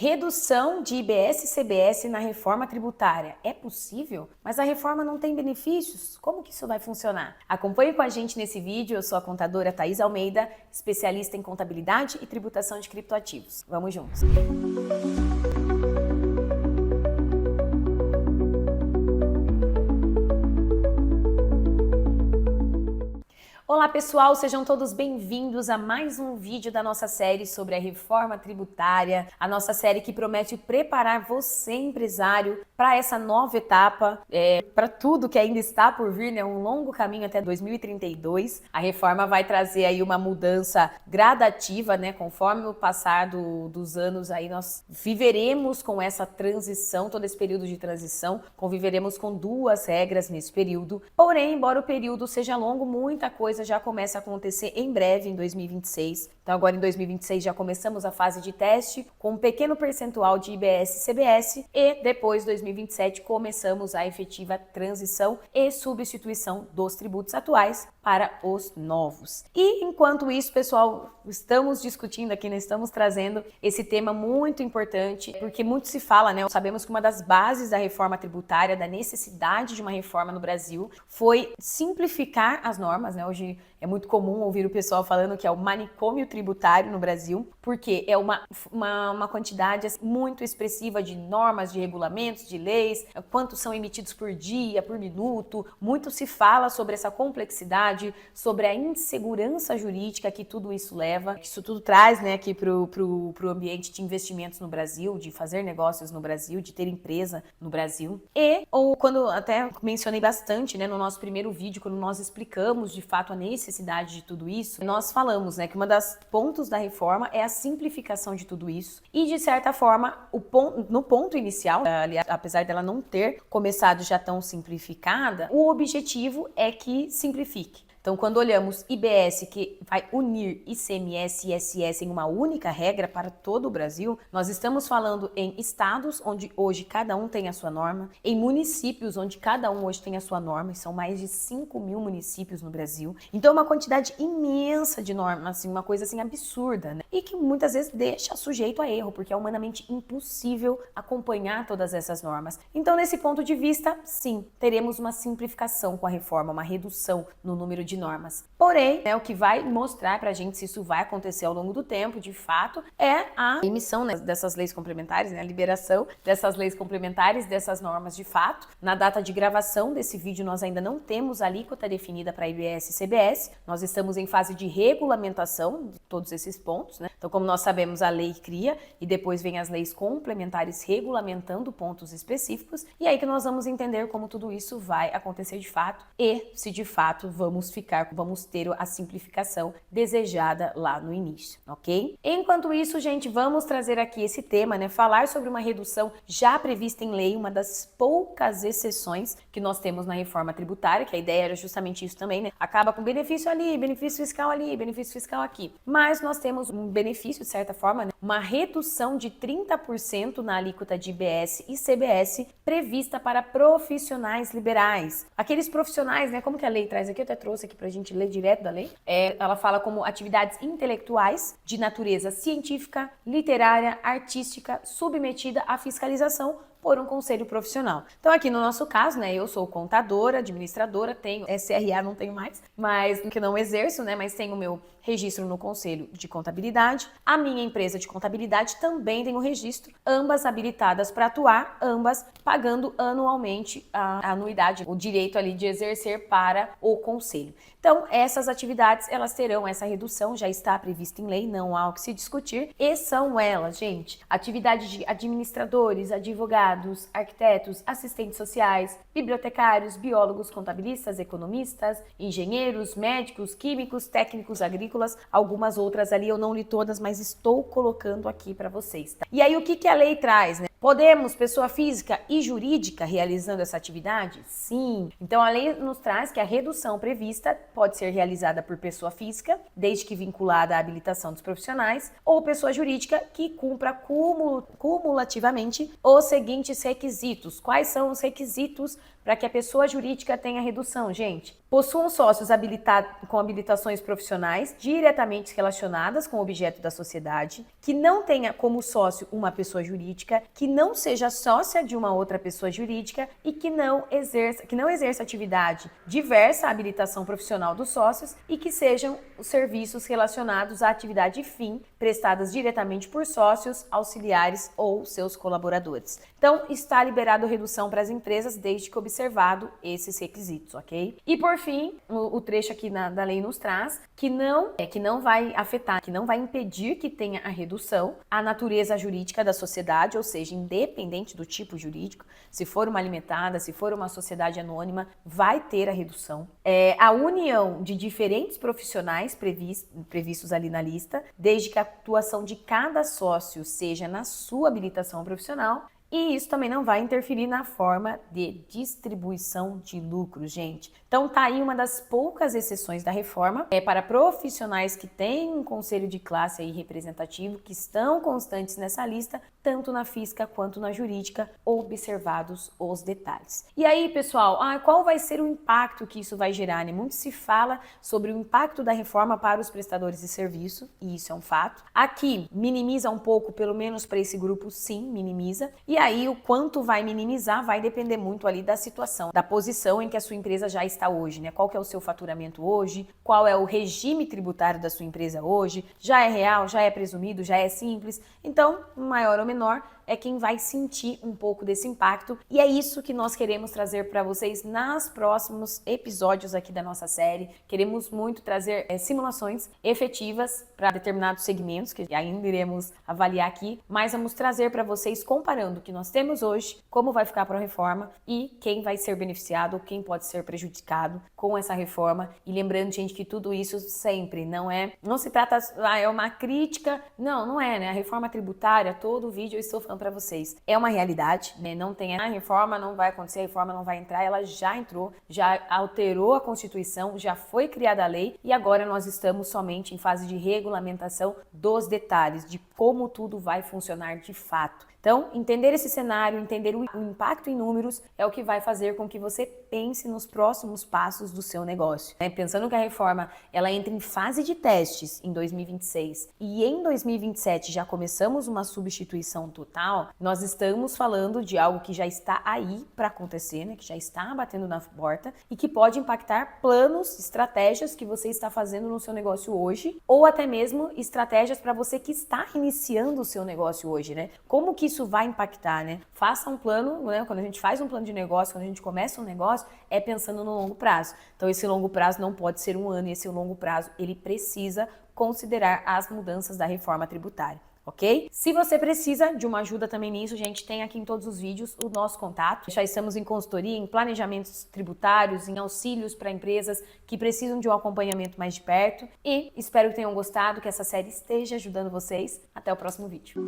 Redução de IBS e CBS na reforma tributária. É possível? Mas a reforma não tem benefícios? Como que isso vai funcionar? Acompanhe com a gente nesse vídeo. Eu sou a contadora Thaís Almeida, especialista em contabilidade e tributação de criptoativos. Vamos juntos! Olá pessoal, sejam todos bem-vindos a mais um vídeo da nossa série sobre a reforma tributária, a nossa série que promete preparar você, empresário, para essa nova etapa, para tudo que ainda está por vir, né? Um longo caminho até 2032. A reforma vai trazer aí uma mudança gradativa, né? Conforme o passar dos anos aí nós viveremos com essa transição, todo esse período de transição, conviveremos com duas regras nesse período. Porém, embora o período seja longo, muita coisa já começa a acontecer em breve, em 2026. Então agora em 2026 já começamos a fase de teste com um pequeno percentual de IBS e CBS e depois 2027 começamos a efetiva transição e substituição dos tributos atuais para os novos. E enquanto isso, pessoal, estamos discutindo aqui, né, estamos trazendo esse tema muito importante, porque muito se fala, né, sabemos que uma das bases da reforma tributária, da necessidade de uma reforma no Brasil, foi simplificar as normas, né, hoje é muito comum ouvir o pessoal falando que é o manicômio tributário no Brasil, porque é uma quantidade muito expressiva de normas, de regulamentos, de leis, quantos são emitidos por dia, por minuto. Muito se fala sobre essa complexidade, sobre a insegurança jurídica que tudo isso leva, que isso tudo traz, né, aqui pro ambiente de investimentos no Brasil, de fazer negócios no Brasil, de ter empresa no Brasil. Ou quando até mencionei bastante, né, no nosso primeiro vídeo, quando nós explicamos de fato a necessidade de tudo isso, nós falamos, né, que uma das pontos da reforma é a simplificação de tudo isso e, de certa forma, no ponto inicial, apesar dela não ter começado já tão simplificada, o objetivo é que simplifique. Então, quando olhamos IBS, que vai unir ICMS e ISS em uma única regra para todo o Brasil, nós estamos falando em estados onde hoje cada um tem a sua norma, em municípios onde cada um hoje tem a sua norma, e são mais de 5 mil municípios no Brasil. Então, é uma quantidade imensa de normas, assim, uma coisa assim absurda, né? E que muitas vezes deixa sujeito a erro, porque é humanamente impossível acompanhar todas essas normas. Então, nesse ponto de vista, sim, teremos uma simplificação com a reforma, uma redução no número de normas. Porém, né, o que vai mostrar pra gente se isso vai acontecer ao longo do tempo, de fato, é a emissão, né, dessas leis complementares, né, a liberação dessas leis complementares, dessas normas de fato. Na data de gravação desse vídeo, nós ainda não temos a alíquota definida para IBS e CBS, nós estamos em fase de regulamentação de todos esses pontos, né? Então, como nós sabemos, a lei cria e depois vem as leis complementares regulamentando pontos específicos, e aí que nós vamos entender como tudo isso vai acontecer de fato e se de fato vamos ter a simplificação desejada lá no início, ok? Enquanto isso, gente, vamos trazer aqui esse tema, né? Falar sobre uma redução já prevista em lei, uma das poucas exceções que nós temos na reforma tributária, que a ideia era justamente isso também, né? Acaba com benefício ali, benefício fiscal ali, benefício fiscal aqui. Mas nós temos um benefício, de certa forma, né? Uma redução de 30% na alíquota de IBS e CBS prevista para profissionais liberais. Aqueles profissionais, né? Como que a lei traz aqui? Eu até trouxe aqui pra gente ler direto da lei. Ela fala como atividades intelectuais de natureza científica, literária, artística, submetida à fiscalização por um conselho profissional. Então aqui no nosso caso, né, eu sou contadora, administradora, tenho SRA, não tenho mais, mas que não exerço, né, mas tenho o meu registro no Conselho de Contabilidade. A minha empresa de contabilidade também tem o registro, ambas habilitadas para atuar, ambas pagando anualmente a anuidade, o direito ali de exercer para o Conselho. Então, essas atividades, elas terão essa redução, já está prevista em lei, não há o que se discutir, e são elas, gente, atividades de administradores, advogados, arquitetos, assistentes sociais, bibliotecários, biólogos, contabilistas, economistas, engenheiros, médicos, químicos, técnicos agrícolas, algumas outras ali eu não li todas, mas estou colocando aqui para vocês, tá? E aí o que a lei traz, né? Podemos, pessoa física e jurídica, realizando essa atividade? Sim. Então, a lei nos traz que a redução prevista pode ser realizada por pessoa física, desde que vinculada à habilitação dos profissionais, ou pessoa jurídica que cumpra cumulativamente os seguintes requisitos. Quais são os requisitos para que a pessoa jurídica tenha redução, gente? possuam sócios com habilitações profissionais diretamente relacionadas com o objeto da sociedade, que não tenha como sócio uma pessoa jurídica, que não seja sócia de uma outra pessoa jurídica e que não exerça atividade diversa à habilitação profissional dos sócios e que sejam os serviços relacionados à atividade fim prestadas diretamente por sócios, auxiliares ou seus colaboradores. Então, está liberado redução para as empresas desde que observado esses requisitos, ok? E por fim, o trecho aqui da lei nos traz que não vai afetar, que não vai impedir que tenha a redução a natureza jurídica da sociedade, ou seja, independente do tipo jurídico, se for uma limitada, se for uma sociedade anônima, vai ter a redução. A união de diferentes profissionais previstos ali na lista, desde que a atuação de cada sócio seja na sua habilitação profissional. E isso também não vai interferir na forma de distribuição de lucros, gente. Então tá aí uma das poucas exceções da reforma para profissionais que têm um conselho de classe aí representativo, que estão constantes nessa lista, tanto na física quanto na jurídica, observados os detalhes. E aí, pessoal, qual vai ser o impacto que isso vai gerar, né? Muito se fala sobre o impacto da reforma para os prestadores de serviço, e isso é um fato. Aqui minimiza um pouco, pelo menos para esse grupo, sim, minimiza. E aí o quanto vai minimizar vai depender muito ali da situação, da posição em que a sua empresa já está hoje, né? Qual que é o seu faturamento hoje, qual é o regime tributário da sua empresa hoje, já é real, já é presumido, já é simples. Então, maior ou menor, é quem vai sentir um pouco desse impacto, e é isso que nós queremos trazer para vocês nos próximos episódios aqui da nossa série. Queremos muito trazer simulações efetivas para determinados segmentos, que ainda iremos avaliar aqui, mas vamos trazer para vocês comparando o que nós temos hoje, como vai ficar para a reforma e quem vai ser beneficiado ou quem pode ser prejudicado com essa reforma. E lembrando, gente, que tudo isso sempre não se trata, é uma crítica, não é, né? A reforma tributária, todo vídeo eu estou falando para vocês, é uma realidade, né? Não tem a reforma, não vai acontecer, a reforma não vai entrar, ela já entrou, já alterou a Constituição, já foi criada a lei e agora nós estamos somente em fase de regulamentação dos detalhes, de como tudo vai funcionar de fato. Então, entender esse cenário, entender o impacto em números é o que vai fazer com que você pense nos próximos passos do seu negócio. Pensando que a reforma ela entra em fase de testes em 2026 e em 2027 já começamos uma substituição total, nós estamos falando de algo que já está aí para acontecer, né? Que já está batendo na porta e que pode impactar planos, estratégias que você está fazendo no seu negócio hoje ou até mesmo estratégias para você que está iniciando o seu negócio hoje, né? Como que isso vai impactar, né? Faça um plano, né? Quando a gente faz um plano de negócio, quando a gente começa um negócio, é pensando no longo prazo. Então, esse longo prazo não pode ser um ano, esse longo prazo, ele precisa considerar as mudanças da reforma tributária. Ok? Se você precisa de uma ajuda também nisso, gente, tem aqui em todos os vídeos o nosso contato. Já estamos em consultoria, em planejamentos tributários, em auxílios para empresas que precisam de um acompanhamento mais de perto. E espero que tenham gostado, que essa série esteja ajudando vocês. Até o próximo vídeo.